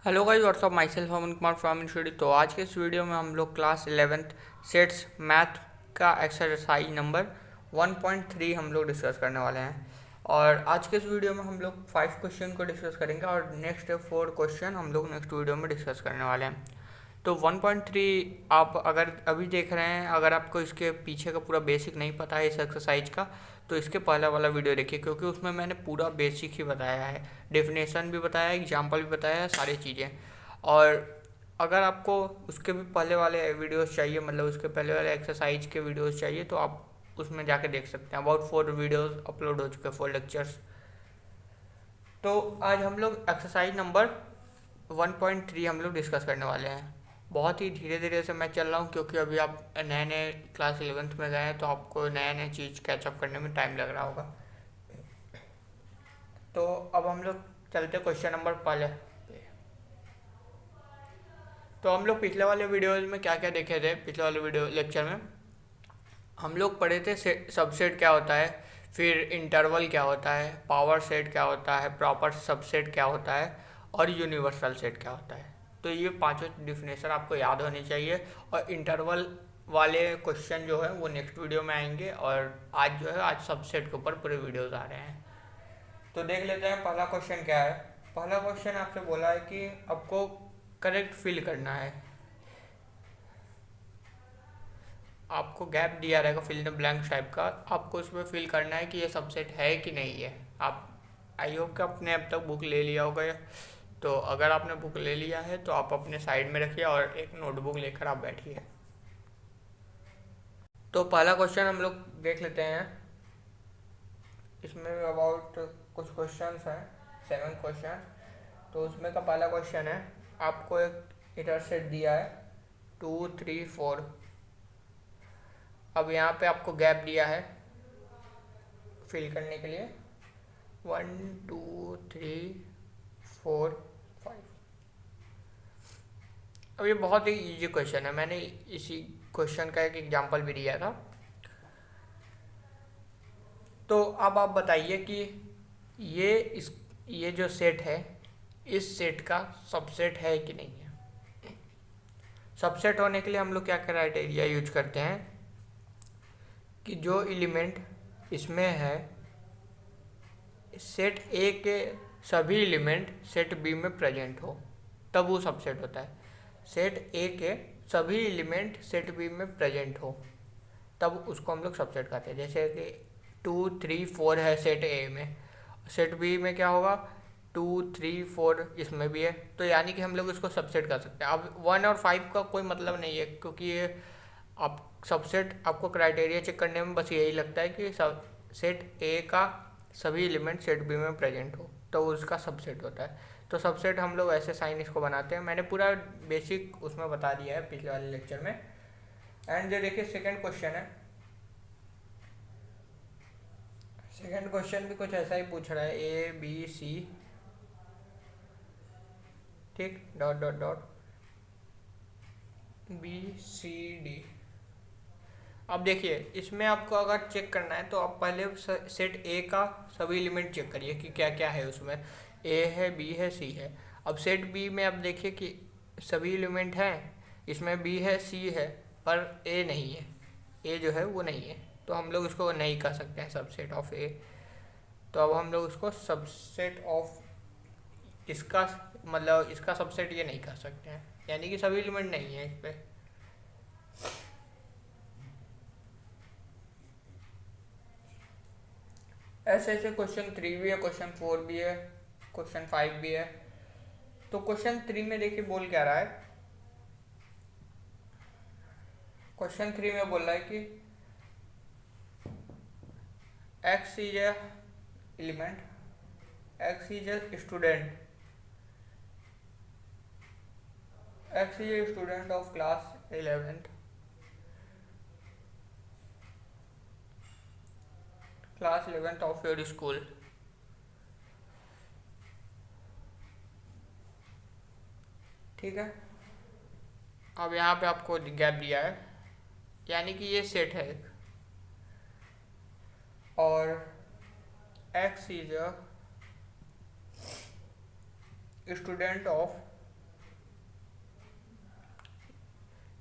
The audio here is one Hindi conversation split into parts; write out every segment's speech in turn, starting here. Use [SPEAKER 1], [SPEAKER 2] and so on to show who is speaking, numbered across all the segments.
[SPEAKER 1] Hello guys, what's up myself Aman Kumar from institute. तो आज के इस वीडियो में हम लोग क्लास 11th सेट्स मैथ का एक्सरसाइज नंबर 1.3 हम लोग डिस्कस करने वाले हैं। और आज के इस वीडियो में हम लोग 5 क्वेश्चन को डिस्कस करेंगे और नेक्स्ट 4 क्वेश्चन हम लोग नेक्स्ट वीडियो में डिस्कस करने वाले हैं। तो 1.3 आप अगर अभी देख रहे हैं, अगर आपको इसके पीछे का पूरा बेसिक नहीं पता है इस एक्सरसाइज का, तो इसके पहला वाला वीडियो देखिए, क्योंकि उसमें मैंने पूरा बेसिक ही बताया है, डेफिनेशन भी बताया है, एग्जाम्पल भी बताया है, सारी चीज़ें। और अगर आपको उसके भी पहले वाले वीडियोस चाहिए, मतलब उसके पहले वाले एक्सरसाइज के वीडियोस चाहिए, तो आप उसमें जाके देख सकते हैं। अबाउट 4 वीडियोस अपलोड हो चुके हैं, 4 लेक्चर्स। तो आज हम लोग एक्सरसाइज नंबर 1.3 हम लोग डिस्कस करने वाले हैं। बहुत ही धीरे धीरे से मैं चल रहा हूँ, क्योंकि अभी आप नए नए क्लास 11th में गए हैं, तो आपको नया नया चीज़ कैचअप करने में टाइम लग रहा होगा। तो अब हम लोग चलते क्वेश्चन नंबर पहले पे। तो हम लोग पिछले वाले वीडियोज़ में क्या क्या देखे थे, पिछले वाले वीडियो लेक्चर में हम लोग पढ़े थे सबसेट क्या होता है, फिर इंटरवल क्या होता है, पावर सेट क्या होता है, प्रॉपर सबसेट क्या होता है, और यूनिवर्सल सेट क्या होता है। तो ये पांचों डिफिनेशन आपको याद होनी चाहिए। और इंटरवल वाले क्वेश्चन जो है वो नेक्स्ट वीडियो में आएंगे, और आज जो है आज सबसेट के ऊपर पूरे वीडियोज आ रहे हैं। तो देख लेते हैं पहला क्वेश्चन क्या है। पहला क्वेश्चन आपसे बोला है कि आपको करेक्ट फिल करना है। आपको गैप दिया रहेगा फिल द ब्लैंक टाइप का, आपको उसमें फिल करना है कि ये सबसेट है कि नहीं है। आप आई होप कि आपने अब तक बुक ले लिया होगा। तो अगर आपने बुक ले लिया है तो आप अपने साइड में रखिए और एक नोटबुक लेकर आप बैठिए। तो पहला क्वेश्चन हम लोग देख लेते हैं। इसमें अबाउट कुछ क्वेश्चंस हैं, 7 क्वेश्चन। तो उसमें का पहला क्वेश्चन है, आपको एक इधर सेट दिया है 2 3 4। अब यहाँ पे आपको गैप दिया है फिल करने के लिए 1 2 3 4 5। अब ये बहुत ही इजी क्वेश्चन है, मैंने इसी क्वेश्चन का एक एग्जांपल भी दिया था। तो अब आप बताइए कि ये इस ये जो सेट है, इस सेट का सबसेट है कि नहीं है। सबसेट होने के लिए हम लोग क्या क्राइटेरिया यूज करते हैं कि जो एलिमेंट इसमें है, सेट ए के सभी एलिमेंट सेट बी में प्रेजेंट हो, तब वो सबसेट होता है। सेट ए के सभी एलिमेंट सेट बी में प्रेजेंट हो, तब उसको हम लोग सबसेट कहते हैं। जैसे कि 2 3 4 है सेट ए में, सेट बी में क्या होगा 2 3 4 इसमें भी है, तो यानी कि हम लोग इसको सबसेट कर सकते हैं। अब 1 और 5 का कोई मतलब नहीं है, क्योंकि ये आप सबसेट आपको क्राइटेरिया चेक करने में बस यही लगता है कि सब सेट ए का सभी एलिमेंट सेट बी में प्रेजेंट हो, तो उसका सबसेट होता है। तो सबसेट हम लोग ऐसे साइन इसको बनाते हैं। मैंने पूरा बेसिक उसमें बता दिया है पिछले वाले लेक्चर में। एंड जो देखिए सेकंड क्वेश्चन है, सेकंड क्वेश्चन भी कुछ ऐसा ही पूछ रहा है, ए बी सी, ठीक, dot dot dot B C D. अब देखिए इसमें आपको अगर चेक करना है तो आप पहले सेट ए का सभी एलिमेंट चेक करिए कि क्या क्या है उसमें। ए है, बी है, सी है। अब सेट बी में आप देखिए कि सभी एलिमेंट हैं, इसमें बी है, सी है, पर ए नहीं है। ए जो है वो नहीं है, तो हम लोग इसको नहीं कर सकते हैं सबसेट ऑफ ए। तो अब हम लोग उसको सबसेट ऑफ इसका मतलब इसका सबसेट ये नहीं कर सकते हैं, यानी कि सभी एलिमेंट नहीं है इस पर। ऐसे ऐसे क्वेश्चन 3 भी है, क्वेश्चन 4 भी है, क्वेश्चन 5 भी है। तो क्वेश्चन 3 में देखिए बोल क्या रहा है। क्वेश्चन 3 में बोल रहा है कि X is a element, x is a student, x is a student of class 11th, class 11th of your school. ठीक है, अब यहाँ पे आपको गैप दिया है, यानी कि ये सेट है एक, और x is a student of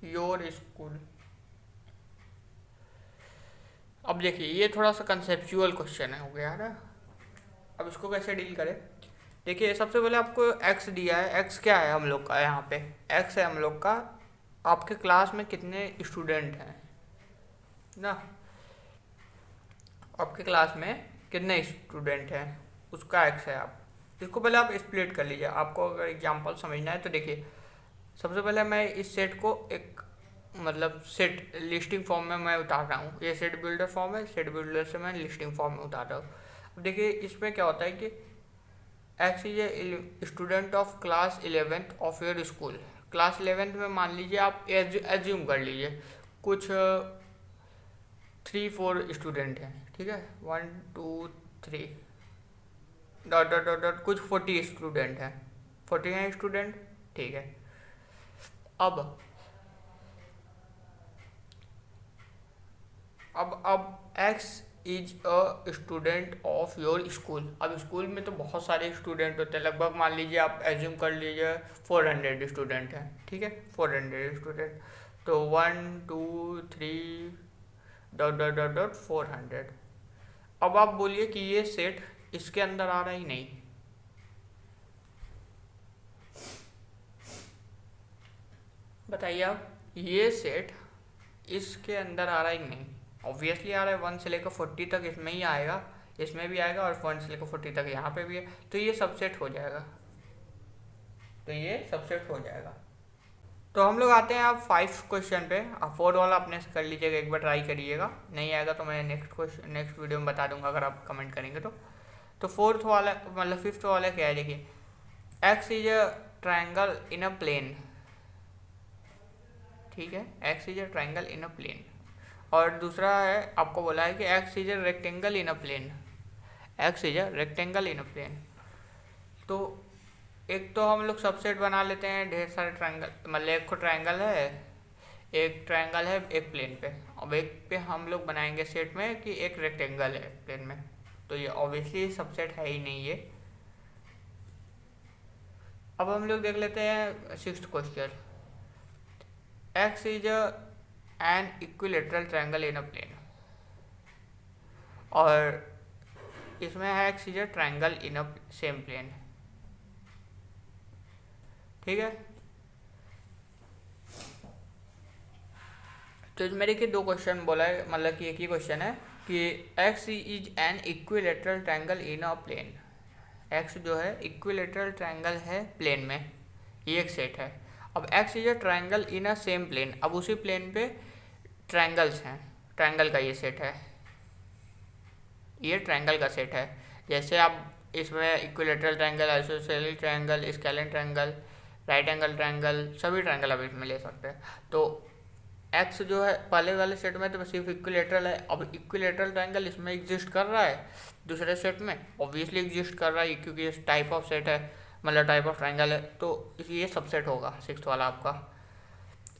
[SPEAKER 1] your school. अब देखिए ये थोड़ा सा कंसेप्चुअल क्वेश्चन है हो गया ना। अब इसको कैसे डील करें। देखिए सबसे पहले आपको एक्स दिया है। एक्स क्या है हम लोग का, यहाँ पे एक्स है हम लोग का आपके क्लास में कितने स्टूडेंट हैं ना, आपके क्लास में कितने स्टूडेंट हैं उसका एक्स है। आप इसको पहले आप स्प्लिट कर लीजिए। आपको अगर एग्जांपल समझना है तो देखिए सबसे पहले मैं इस सेट को एक मतलब सेट लिस्टिंग फॉर्म में मैं उतार रहा हूँ। ये सेट बिल्डर फॉर्म है, सेट बिल्डर से मैं लिस्टिंग फॉर्म में उतार रहा हूँ। अब देखिए इसमें क्या होता है कि X is a student of class 11th of your school. Class 11th में मान लीजिए आप एज्यूम कर लीजिए कुछ 3-4 स्टूडेंट हैं, ठीक है, 1 2 3 डॉट डॉट डॉट डॉट कुछ 40 स्टूडेंट हैं, 40 हैं स्टूडेंट, ठीक है। अब X is a student of your school. अब स्कूल में तो बहुत सारे स्टूडेंट होते हैं, लगभग मान लीजिए आप एज्यूम कर लीजिए 400 स्टूडेंट हैं, ठीक है, 400 स्टूडेंट। तो 1 2 3 डॉट डॉट डॉट डॉट 400। अब आप बोलिए कि ये सेट इसके अंदर आ रहा ही नहीं। बताइए आप, ये सेट इसके अंदर आ रहा ही नहीं। ऑब्वियसली आ रहा है, 1 से लेकर 40 तक इसमें ही आएगा, इसमें भी आएगा, और 1 से लेकर 40 तक यहाँ पे भी है, तो ये सबसेट हो जाएगा, तो ये सबसेट हो जाएगा। तो हम लोग आते हैं आप 5 क्वेश्चन पे। आप 4 वाला अपने से कर लीजिएगा, एक बार ट्राई करिएगा, नहीं आएगा तो मैं नेक्स्ट वीडियो में बता दूंगा अगर आप कमेंट करेंगे तो 4th वाला मतलब 5th वाला क्या है, देखिए X is a triangle in a plane, ठीक है, X is a triangle in a plane. और दूसरा है आपको बोला है कि X is a rectangle in a plane, X is a rectangle in a plane. तो एक तो हम लोग सबसेट बना लेते हैं, ढेर सारे ट्राइंगल, मतलब एक को ट्राइंगल है, एक ट्राइंगल है एक प्लेन पे, अब एक पे हम लोग बनाएंगे सेट में कि एक रेक्टेंगल है प्लेन में, तो ये ऑब्वियसली सबसेट है ही नहीं ये। अब हम लोग देख लेते हैं 6th question. X is an equilateral triangle in a plane, और इसमें है X is a triangle in a same plane, ठीक है। तो इसमें देखिए 2 क्वेश्चन बोला है, मतलब कि एक ही क्वेश्चन है कि X is an equilateral triangle in a plane. X जो है इक्विलेटरल ट्रायंगल है प्लेन में, ये एक सेट है। अब X is a triangle in a same plane, अब उसी प्लेन पे ट्रायंगल्स हैं, ट्रायंगल का ये सेट है, ये ट्रायंगल का सेट है। जैसे आप इसमें equilateral triangle, isosceles triangle, scalene triangle, right angle triangle, सभी ट्रायंगल आप इसमें ले सकते हैं। तो एक्स जो है पहले वाले सेट में तो सिर्फ इक्विलेटरल है, अब इक्विलेटरल ट्रायंगल इसमें एग्जिस्ट कर रहा है, दूसरे सेट में ऑब्वियसली एग्जिस्ट कर रहा है क्योंकि इस टाइप ऑफ सेट है, मतलब टाइप ऑफ ट्रायंगल है, तो ये सबसेट होगा 6th वाला आपका।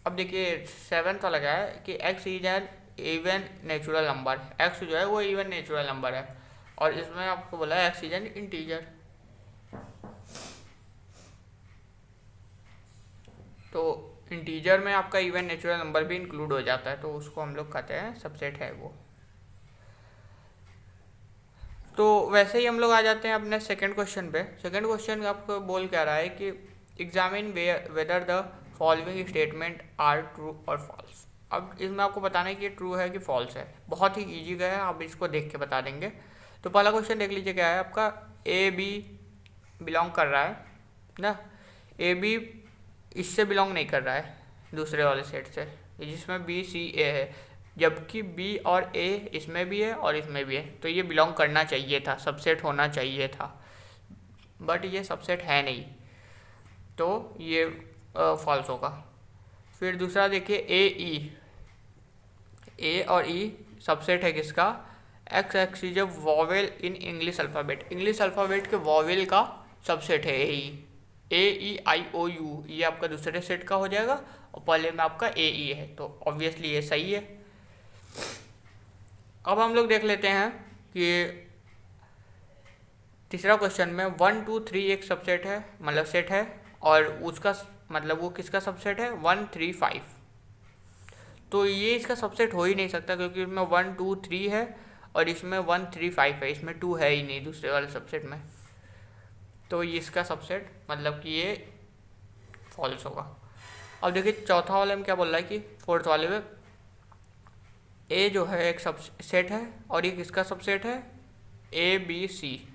[SPEAKER 1] अब देखिए 7th वाला क्या है कि X is N even natural number, x जो है वो इवन नेचुरल नंबर है, और इसमें आपको बोला है एक्स इज एन इंटीजर। तो इंटीजर में आपका इवन नेचुरल नंबर भी इंक्लूड हो जाता है, तो उसको हम लोग कहते हैं सबसेट है वो। तो वैसे ही हम लोग आ जाते हैं अपने सेकंड क्वेश्चन पे। सेकंड क्वेश्चन आपको बोल क्या रहा है कि examine whether the following statement are true और फॉल्स। अब इसमें आपको बताना है कि ट्रू है कि फॉल्स है, बहुत ही ईजी का है, आप इसको देख के बता देंगे। तो पहला क्वेश्चन देख लीजिए क्या है आपका, ए बी बिलोंग कर रहा है ना, ए बी इससे बिलोंग नहीं कर रहा है दूसरे वाले सेट से जिसमें बी सी ए है, जबकि बी और ए इसमें भी है और इसमें भी है, तो ये बिलोंग करना चाहिए था, सबसेट होना चाहिए था, बट ये सबसेट है नहीं, तो ये फॉल्स होगा। फिर दूसरा देखिए ए ई, ए और ई सबसेट है किसका, x x is a vowel in English alphabet, English alphabet के वॉवेल का सबसेट है ए ई आई ओ यू, ये आपका दूसरे सेट का हो जाएगा और पहले में आपका ए ई है, तो ऑब्वियसली ये सही है। अब हम लोग देख लेते हैं कि तीसरा क्वेश्चन में 1 2 3 एक सबसेट है, मतलब सेट है, और उसका मतलब वो किसका सबसेट है 1 3 5, तो ये इसका सबसेट हो ही नहीं सकता, क्योंकि इसमें 1 2 3 है और इसमें 1 3 5 है, इसमें 2 है ही नहीं दूसरे वाले सबसेट में। तो ये इसका सबसेट मतलब कि ये फॉल्स होगा। अब देखिए चौथा वाले में क्या बोल रहा है कि फोर्थ वाले में ए जो है एक सबसेट है और ये किसका सबसेट है, ए बी सी।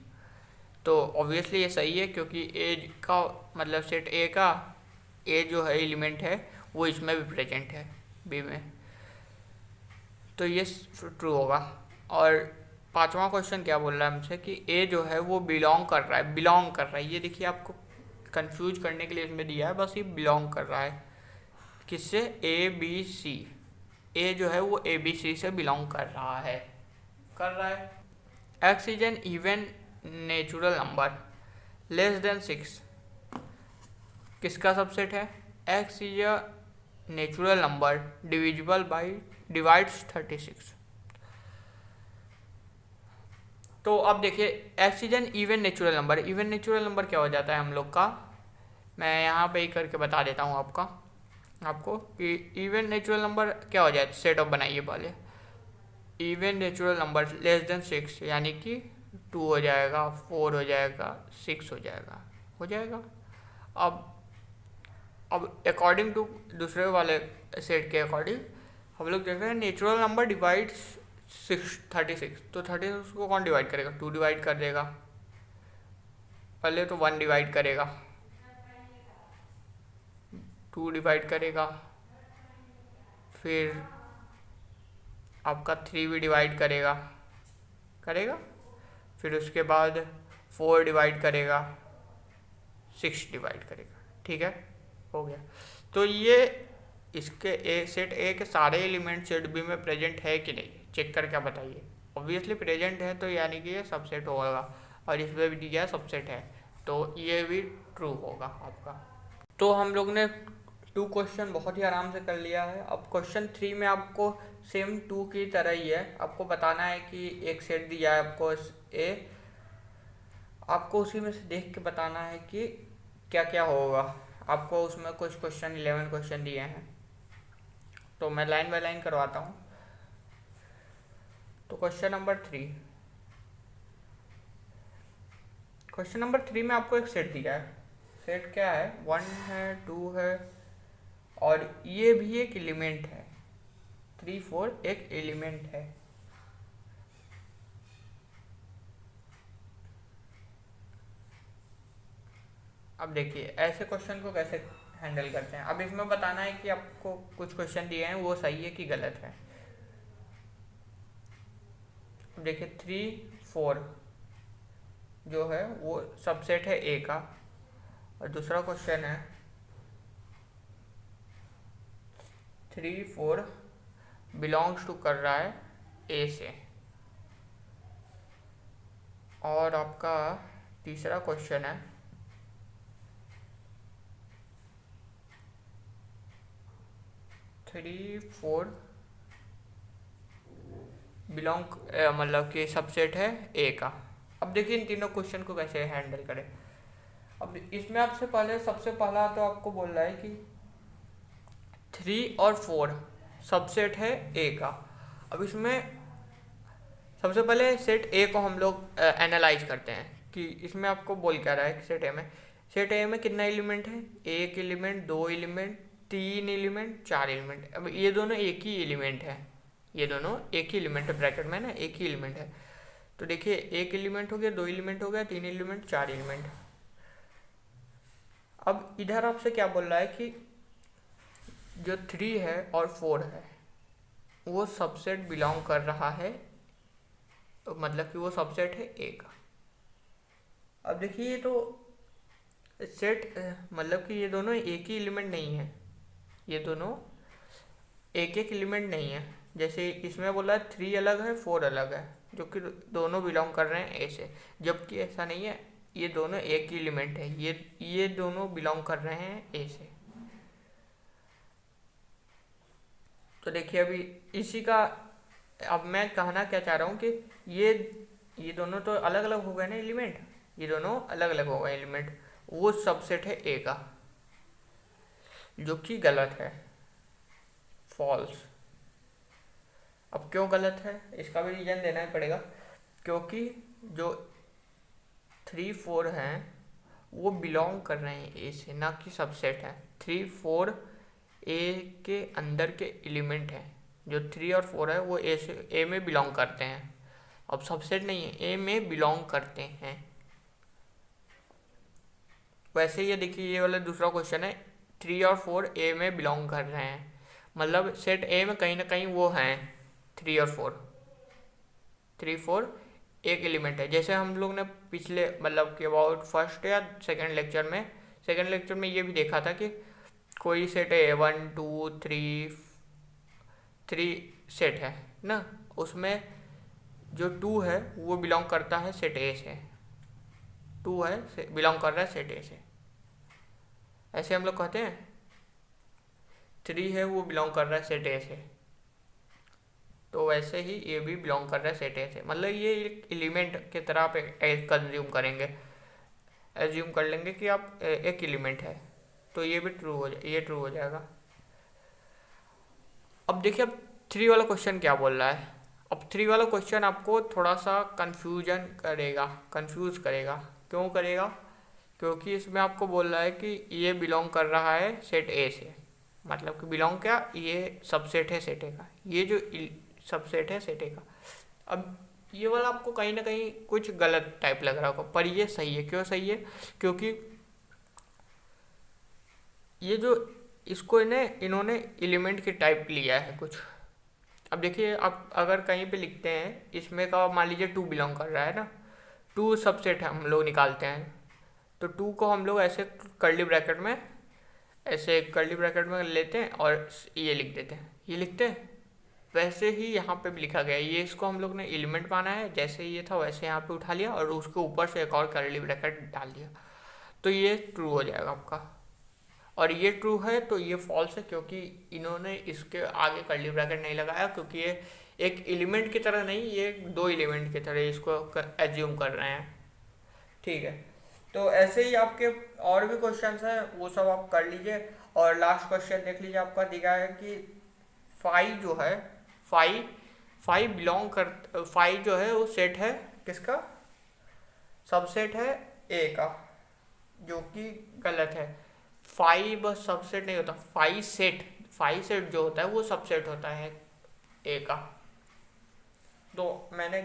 [SPEAKER 1] तो ऑब्वियसली ये सही है, क्योंकि ए का मतलब सेट ए का ए जो है एलिमेंट है वो इसमें भी प्रेजेंट है बी में, तो ये ट्रू होगा। और पांचवा क्वेश्चन क्या बोल रहा है हमसे कि ए जो है वो बिलोंग कर रहा है, बिलोंग कर रहा है। ये देखिए आपको कंफ्यूज करने के लिए इसमें दिया है, बस ये बिलोंग कर रहा है किससे, ए बी सी। ए जो है वो ए बी सी से बिलोंग कर रहा है, X is N even natural number less than 6 किसका सबसेट है, X is a natural number divisible by divides 36। तो अब देखिए X is N even natural number, even natural number क्या हो जाता है हम लोग का, मैं यहाँ पे ही करके बता देता हूँ आपको कि इवन नेचुरल नंबर क्या हो जाए, सेट ऑफ बनाइए पहले। Even natural number less than 6 यानी कि 2 हो जाएगा, 4 हो जाएगा, 6 हो जाएगा। अब अकॉर्डिंग टू दूसरे वाले सेट के अकॉर्डिंग हम लोग देख रहे हैं नेचुरल नंबर डिवाइड्स 36, तो 36 को कौन डिवाइड करेगा, 2 डिवाइड कर देगा, पहले तो 1 डिवाइड करेगा, 2 डिवाइड करेगा, फिर आपका 3 भी डिवाइड करेगा, फिर उसके बाद 4 डिवाइड करेगा, 6 डिवाइड करेगा। ठीक है, हो गया। तो ये इसके सेट ए के सारे एलिमेंट सेट बी में प्रेजेंट है कि नहीं, चेक करके आप बताइए। ऑब्वियसली प्रेजेंट है, तो यानी कि ये सबसेट होगा, और इसमें भी दिया सबसेट है, तो ये भी ट्रू होगा आपका। तो हम लोग ने 2 क्वेश्चन बहुत ही आराम से कर लिया है। अब क्वेश्चन 3 में आपको सेम 2 की तरह ही है, आपको बताना है कि एक सेट दिया है आपको ए, आपको उसी में से देख के बताना है कि क्या क्या होगा। आपको उसमें कुछ क्वेश्चन 11 क्वेश्चन दिए हैं, तो मैं लाइन बाय लाइन करवाता हूँ। तो क्वेश्चन नंबर 3 में आपको एक सेट दिया है, सेट क्या है, 1 है, 2 है, और ये भी एक एलिमेंट है, 3 4 एक एलिमेंट है। अब देखिए ऐसे क्वेश्चन को कैसे हैंडल करते हैं। अब इसमें बताना है कि आपको कुछ क्वेश्चन दिए हैं वो सही है कि गलत है। अब देखिए 3 4 जो है वो सबसेट है ए का, और दूसरा क्वेश्चन है 3 4 बिलोंग्स टू कर रहा है ए से, और आपका तीसरा क्वेश्चन है 3 4 बिलोंग मतलब कि सबसेट है ए का। अब देखिए इन तीनों क्वेश्चन को कैसे हैंडल करें। अब इसमें आपसे पहले सबसे पहला तो आपको बोल रहा है कि 3 और 4 सबसेट है ए का। अब इसमें सबसे पहले सेट ए को हम लोग एनालाइज करते हैं कि इसमें आपको बोल क्या रहा है कि सेट ए में कितना एलिमेंट है, 1 एलिमेंट, 2 एलिमेंट, 3 एलिमेंट, 4 एलिमेंट। अब ये दोनों एक ही एलिमेंट है, ये दोनों एक ही एलिमेंट है, ब्रैकेट में ना एक ही एलिमेंट है। तो देखिए 1 एलिमेंट हो गया, 2 एलिमेंट हो गया, 3 एलिमेंट, 4 एलिमेंट। अब इधर आपसे क्या बोल रहा है कि जो 3 है और 4 है वो सबसेट बिलोंग कर रहा है, तो मतलब कि वो सबसेट है ए का। अब देखिए ये तो सेट मतलब कि ये दोनों एक ही एलिमेंट नहीं है, ये दोनों एक एलिमेंट नहीं है। जैसे इसमें बोला 3 अलग है, 4 अलग है, जो कि दोनों बिलोंग कर रहे हैं ए से, जबकि ऐसा नहीं है, ये दोनों एक ही एलिमेंट है, ये दोनों बिलोंग कर रहे हैं ए से। तो देखिए अभी इसी का अब मैं कहना क्या चाह रहा हूँ कि ये दोनों तो अलग अलग हो गए ना एलिमेंट, ये दोनों अलग अलग हो गए एलिमेंट, वो सबसेट है ए का, जो कि गलत है, फॉल्स। अब क्यों गलत है इसका भी रीजन देना ही पड़ेगा, क्योंकि जो 3 4 हैं वो बिलोंग कर रहे हैं ए से, ना कि सबसेट है। 3 4 ए के अंदर के एलिमेंट हैं, जो 3 और 4 है वो ए में बिलोंग करते हैं। अब सबसेट नहीं है, ए में बिलोंग करते हैं। वैसे ये देखिए, ये वाला दूसरा क्वेश्चन है, 3 और 4 ए में बिलोंग कर रहे हैं, मतलब सेट ए में कहीं ना कहीं वो हैं 3 और 4। 3 4 एक एलिमेंट है। जैसे हम लोग ने पिछले मतलब कि अबाउट फर्स्ट या सेकेंड लेक्चर में ये भी देखा था कि कोई सेट है 1 2 3 सेट है ना, उसमें जो 2 है वो बिलोंग करता है सेट ए से। 2 है बिलोंग कर रहा है सेट ए से, ऐसे हम लोग कहते हैं। 3 है वो बिलोंग कर रहा है सेट ए से, तो वैसे ही ये भी बिलोंग कर रहा है सेट ए से, मतलब ये एक एलिमेंट की तरह आप कंज्यूम करेंगे, एज्यूम कर लेंगे कि आप एक एलिमेंट है, तो ये भी ट्रू हो जाएगा। अब देखिए, अब 3 वाला क्वेश्चन क्या बोल रहा है। अब 3 वाला क्वेश्चन आपको थोड़ा सा कंफ्यूज करेगा। क्यों करेगा? क्योंकि इसमें आपको बोल रहा है कि ये बिलोंग कर रहा है सेट ए से, मतलब कि बिलोंग क्या, ये सबसेट है सेट ए का, ये जो सबसेट है सेट ए का। अब ये वाला आपको कहीं ना कहीं कुछ गलत टाइप लग रहा होगा, पर ये सही है। क्यों सही है? क्योंकि ये जो इसको इन्होंने एलिमेंट की टाइप लिया है कुछ। अब देखिए, आप अगर कहीं पे लिखते हैं इसमें का, मान लीजिए 2 बिलोंग कर रहा है ना, 2 सबसेट है, हम लोग निकालते हैं तो 2 को हम लोग ऐसे कर्ली ब्रैकेट में लेते हैं और ये लिख देते हैं, ये लिखते हैं। वैसे ही यहाँ पे भी लिखा गया है, ये इसको हम लोग ने एलिमेंट माना है, जैसे ये था वैसे यहाँ पे उठा लिया और उसके ऊपर से एक और कर्ली ब्रैकेट डाल दिया, तो ये ट्रू हो जाएगा आपका। और ये ट्रू है तो ये फॉल्स है, क्योंकि इन्होंने इसके आगे कर्ली ब्रैकेट नहीं लगाया, क्योंकि ये एक एलिमेंट की तरह नहीं, ये 2 एलिमेंट की तरह इसको एज्यूम कर रहे हैं। ठीक है, तो ऐसे ही आपके और भी क्वेश्चंस हैं, वो सब आप कर लीजिए। और लास्ट क्वेश्चन देख लीजिए, आपका दिखा है कि फाइव जो है, फाइव जो है वो सेट है किसका? सबसेट है ए का, जो कि गलत है। 5 सबसेट नहीं होता, 5 सेट जो होता है वो सबसेट होता है ए का। तो मैंने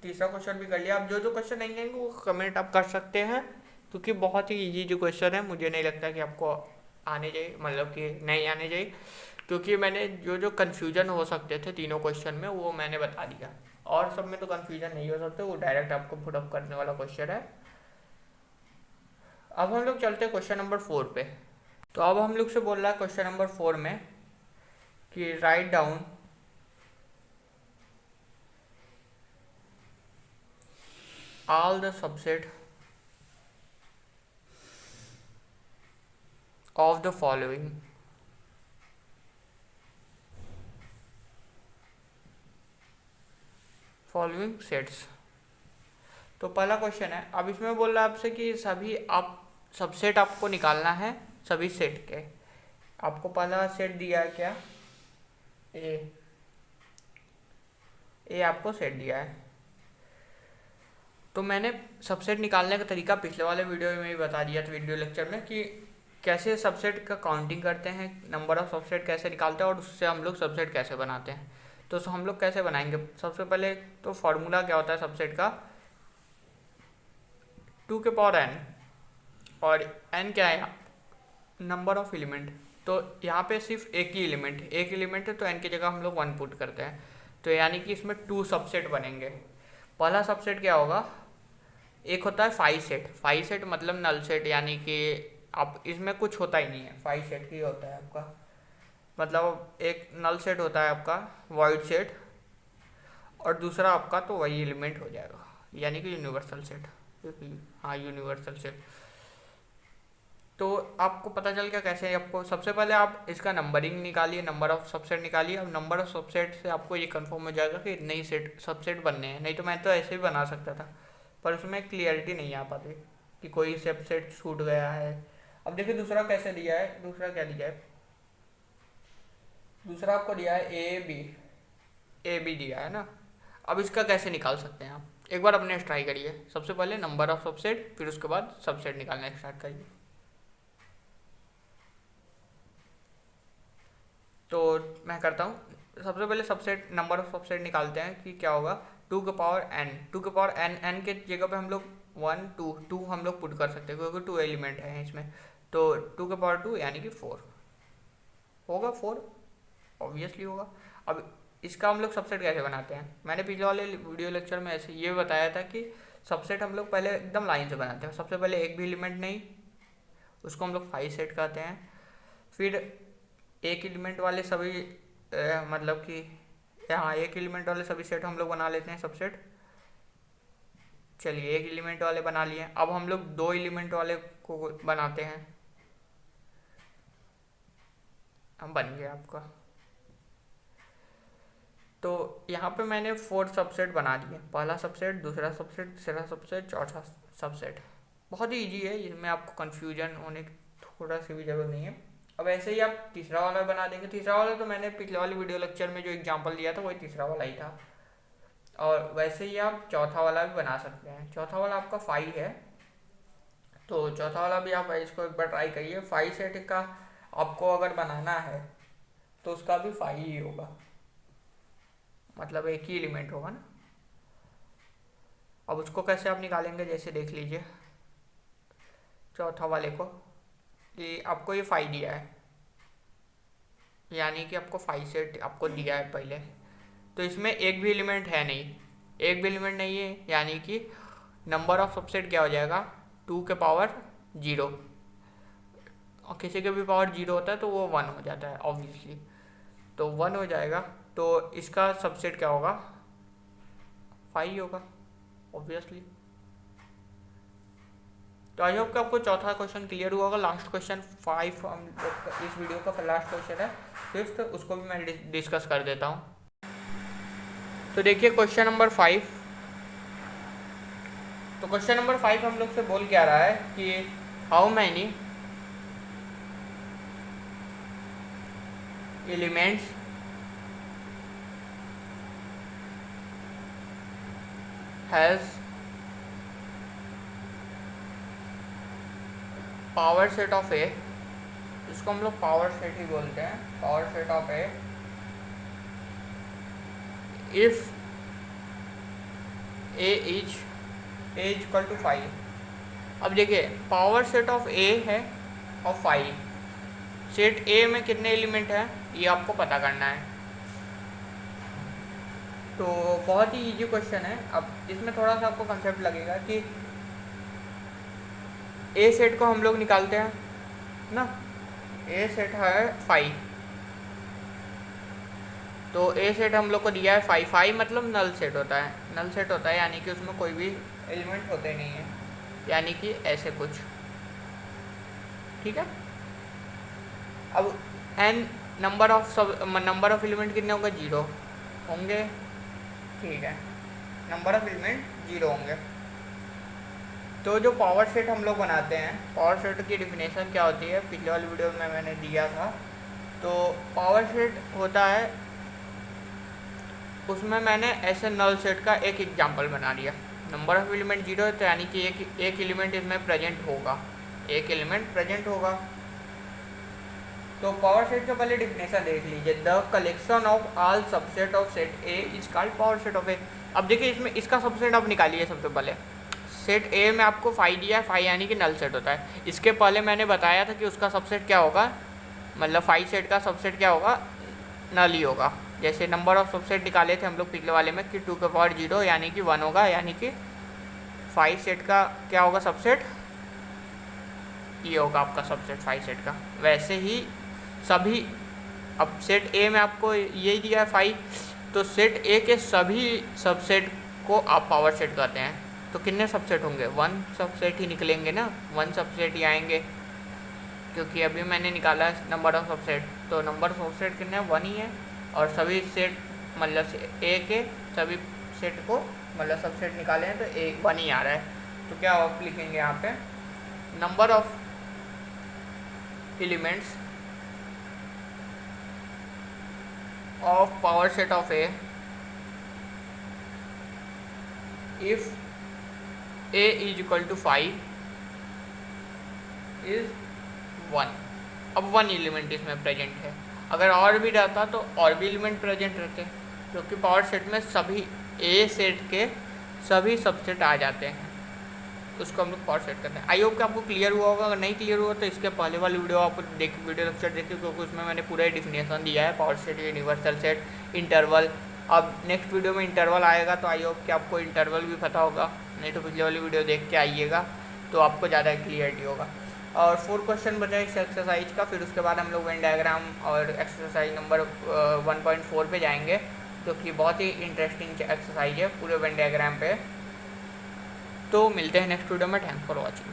[SPEAKER 1] तीसरा क्वेश्चन भी कर लिया। अब जो क्वेश्चन नहीं आएंगे वो कमेंट आप कर सकते हैं, क्योंकि बहुत ही इजी जो क्वेश्चन है, मुझे नहीं लगता कि आपको आने चाहिए, मतलब कि नहीं आने चाहिए, क्योंकि मैंने जो कन्फ्यूजन हो सकते थे तीनों क्वेश्चन में वो मैंने बता दिया। और सब में तो कन्फ्यूजन नहीं हो सकते, वो डायरेक्ट आपको पुटअप करने वाला क्वेश्चन है। अब हम लोग चलते हैं क्वेश्चन नंबर 4 पे। तो अब हम लोग से बोल रहा है क्वेश्चन नंबर 4 में कि write down all the subset of the following sets। तो पहला क्वेश्चन है, अब इसमें बोल रहा है आपसे कि सभी आप सबसेट आपको निकालना है सभी सेट के। आपको पहला सेट दिया है क्या? ए आपको सेट दिया है। तो मैंने सबसेट निकालने का तरीका पिछले वाले वीडियो में भी बता दिया था, वीडियो लेक्चर में, कि कैसे सबसेट का काउंटिंग करते हैं, नंबर ऑफ सबसेट कैसे निकालते हैं और उससे हम लोग सबसेट कैसे बनाते हैं। तो हम लोग कैसे बनाएंगे? सबसे पहले तो फॉर्मूला क्या होता है सबसेट का, 2 के पावर n, और n क्या है? Number of element. तो यहाँ पे सिर्फ एक ही एलिमेंट है, तो n की जगह हम लोग 1 पुट करते हैं, तो यानी कि इसमें 2 सबसेट बनेंगे। पहला सबसेट क्या होगा? एक होता है 5 सेट मतलब नल सेट, यानी कि आप इसमें कुछ होता ही नहीं है, 5 सेट ही होता है आपका, मतलब एक नल सेट होता है आपका वॉइड सेट, और दूसरा आपका तो वही एलिमेंट हो जाएगा, यानी कि यूनिवर्सल सेट। हाँ, यूनिवर्सल सेट। तो आपको पता चल गया कैसे। आपको सबसे पहले आप इसका नंबरिंग निकालिए, नंबर ऑफ सबसेट निकालिए। अब नंबर ऑफ सबसेट से आपको ये कंफर्म हो जाएगा कि इतने ही सबसेट बनने हैं, नहीं तो मैं तो ऐसे भी बना सकता था, पर उसमें क्लियरिटी नहीं आ पाती कि कोई सबसेट छूट गया है। अब देखिए दूसरा कैसे दिया है, दूसरा क्या दिया है? दूसरा आपको दिया है ए बी, ए भी दिया है ना। अब इसका कैसे निकाल सकते हैं आप, एक बार अपने ट्राई करिए। सबसे पहले नंबर ऑफ सबसेट, फिर उसके बाद सबसेट निकालना स्टार्ट करिए। तो मैं करता हूँ, सबसे पहले सबसेट नंबर ऑफ सबसेट निकालते हैं कि क्या होगा। 2 के पावर n, 2 के पावर n, n के जगह पे हम लोग 1 2 2 हम लोग पुट कर सकते हैं क्योंकि 2 एलिमेंट है इसमें। तो 2 के पावर 2 यानी कि 4 होगा, 4 ऑब्वियसली होगा। अब इसका हम लोग सबसेट कैसे बनाते हैं, मैंने पिछले वाले वीडियो लेक्चर में ऐसे ये बताया था कि सबसेट हम लोग पहले एकदम लाइन से बनाते हैं। सबसे पहले एक भी एलिमेंट नहीं, उसको हम लोग 5 सेट कहते हैं। फिर एक एलिमेंट वाले सभी मतलब कि यहाँ एक एलिमेंट वाले सभी सेट हम लोग बना लेते हैं सबसेट। चलिए एक एलिमेंट वाले बना लिए, अब हम लोग 2 एलिमेंट वाले को बनाते हैं। हम बन गया आपका। तो यहाँ पे मैंने 4 सबसेट बना दिए, पहला सबसेट, दूसरा सबसेट, तीसरा सबसेट, चौथा सबसेट। बहुत ही ईजी है, इसमें आपको कन्फ्यूजन होने की थोड़ा सी भी ज़रूरत नहीं है। अब ऐसे ही आप तीसरा वाला बना देंगे। तीसरा वाला तो मैंने पिछले वाली वीडियो लेक्चर में जो एग्जांपल दिया था वही तीसरा वाला ही था। और वैसे ही आप चौथा वाला भी बना सकते हैं। चौथा वाला आपका 5 है, तो चौथा वाला भी आप इसको एक बार ट्राई करिए। 5 सेट का आपको अगर बनाना है तो उसका भी 5 ही होगा, मतलब एक ही एलिमेंट होगा ना। अब उसको कैसे आप निकालेंगे, जैसे देख लीजिए चौथा वाले को, कि आपको ये 5 दिया है, यानी कि आपको 5 सेट आपको दिया है पहले, तो इसमें एक भी एलिमेंट है नहीं, एक भी एलिमेंट नहीं है, यानी कि नंबर ऑफ सबसेट क्या हो जाएगा 2 के पावर 0। और किसी के भी पावर 0 होता है तो वो 1 हो जाता है ऑब्वियसली, तो 1 हो जाएगा। तो इसका सबसेट क्या होगा 5 होगा ऑब्वियसली। तो आई होप कि आपको चौथा क्वेश्चन क्लियर हुआ होगा। लास्ट क्वेश्चन 5 हम लोग इस वीडियो का लास्ट क्वेश्चन है, 5th, उसको भी मैं डिस्कस कर देता हूँ। तो देखिए क्वेश्चन नंबर 5। तो क्वेश्चन नंबर 5 हम लोग से बोल क्या रहा है कि how many elements has power set of A, इसको हम लोग पावर सेट ही बोलते हैं, power set of A, if A is equal to 5। अब देखिए पावर सेट ऑफ ए है और 5, सेट ए में कितने एलिमेंट हैं ये आपको पता करना है। तो बहुत ही इजी क्वेश्चन है। अब इसमें थोड़ा सा आपको कंसेप्ट लगेगा कि ए सेट को हम लोग निकालते हैं ना, ए सेट है 5, तो ए सेट हम लोग को दिया है 5। 5 मतलब नल सेट होता है, नल सेट होता है यानी कि उसमें कोई भी एलिमेंट होते नहीं है, यानी कि ऐसे कुछ, ठीक है। अब एन नंबर ऑफ एलिमेंट कितने होंगे 0 होंगे, ठीक है, नंबर ऑफ एलिमेंट 0 होंगे। तो जो पावर सेट हम लोग बनाते हैं, पावर सेट की डिफिनेशन क्या होती है पिछले वाली वीडियो में मैंने दिया था। तो पावर सेट होता है, उसमें मैंने ऐसे नल सेट का एक एग्जांपल बना दिया। नंबर ऑफ एलिमेंट 0 है तो यानी कि एक एलिमेंट इसमें प्रेजेंट होगा, एक एलिमेंट प्रेजेंट होगा। तो पावर सेट का पहले डिफिनेशन देख लीजिए, the collection of all subset of set A is called power set of A. अब देखिए इसमें इसका सबसेट आप निकालिए। सबसे पहले सेट ए में आपको 5 दिया है, 5 यानी कि नल सेट होता है। इसके पहले मैंने बताया था कि उसका सबसेट क्या होगा, मतलब 5 सेट का सबसेट क्या होगा, नल ही होगा। जैसे नंबर ऑफ सबसेट निकाले थे हम लोग पिछले वाले में कि 2 के पावर 0 यानी कि 1 होगा, यानी कि 5 सेट का क्या होगा सबसेट, ये होगा आपका सबसेट 5 सेट का। वैसे ही सभी, अब सेट ए में आपको यही दिया है 5, तो सेट ए के सभी सबसेट को आप पावर सेट कहते हैं। तो कितने सबसेट होंगे, 1 सबसेट ही निकलेंगे ना, 1 सबसेट ही आएंगे, क्योंकि अभी मैंने निकाला है नंबर ऑफ सबसेट, तो नंबर ऑफ सबसेट कितने 1 ही है। और सभी सेट मतलब ए के सभी सेट को मतलब सबसेट निकाले हैं तो 1 ही आ रहा है। तो क्या आप लिखेंगे यहाँ पे, number of elements of power set of A if a is equal to 5 is 1। अब 1 एलिमेंट इसमें प्रेजेंट है। अगर और भी रहता तो और भी एलिमेंट प्रेजेंट रहते, क्योंकि पावर सेट में सभी ए सेट के सभी सबसेट आ जाते हैं, उसको हम लोग पावर सेट करते हैं। आई होप कि आपको क्लियर हुआ होगा। अगर नहीं क्लियर हुआ तो इसके पहले वाली वीडियो आप वीडियो लेक्चर देखिए, क्योंकि उसमें मैंने पूरा डिफिनेशन दिया है power set, universal set, interval. अब नेक्स्ट वीडियो में इंटरवल आएगा, तो आई होप कि आपको इंटरवल भी पता होगा, नहीं तो पिछले वाली वीडियो देख के आइएगा तो आपको ज़्यादा क्लियरिटी होगा। और 4 क्वेश्चन बचा इस एक्सरसाइज का, फिर उसके बाद हम लोग वेन डायग्राम और एक्सरसाइज नंबर 1.4 पे जाएंगे, जो कि बहुत ही इंटरेस्टिंग एक्सरसाइज है पूरे वेन डायग्राम पे। तो मिलते हैं नेक्स्ट वीडियो में। Thanks for watching.